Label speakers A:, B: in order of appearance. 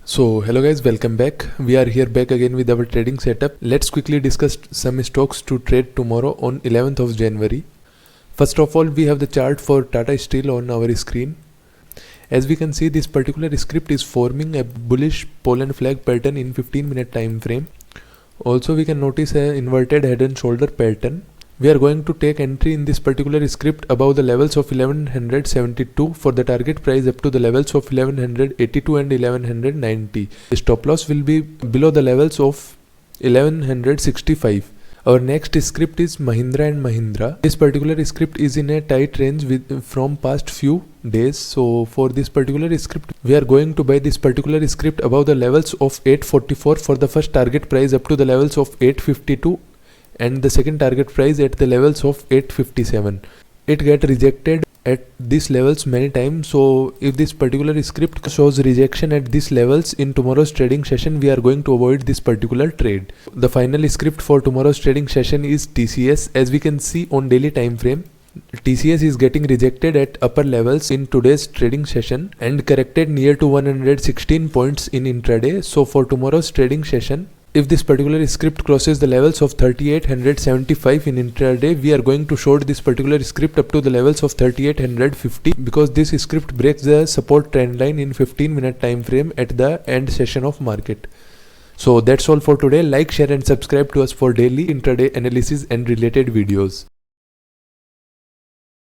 A: So hello guys, welcome back. We are here back again with our trading setup. Let's quickly discuss some stocks to trade tomorrow on 11th of January. First of all, we have the chart for Tata Steel on our screen. As we can see, this particular script is forming a bullish pole and flag pattern in 15-minute time frame. Also, we can notice an inverted head and shoulder pattern. We are going to take entry in this particular script above the levels of 1172 for the target price up to the levels of 1182 and 1190. The stop loss will be below the levels of 1165. Our next script is Mahindra and Mahindra. This particular script is in a tight range from past few days. So for this particular script, we are going to buy this particular script above the levels of 844 for the first target price up to the levels of 852. And the second target price at the levels of 857. It get rejected at these levels many times, so if this particular script shows rejection at these levels in tomorrow's trading session, we are going to avoid this particular trade. The final script for tomorrow's trading session is TCS. As we can see on daily time frame, TCS is getting rejected at upper levels in today's trading session and corrected near to 116 points in intraday. So for tomorrow's trading session, if this particular script crosses the levels of 3875 in intraday, we are going to short this particular script up to the levels of 3850 because this script breaks the support trend line in 15-minute time frame at the end session of market. So that's all for today. Like, share and subscribe to us for daily intraday analysis and related videos.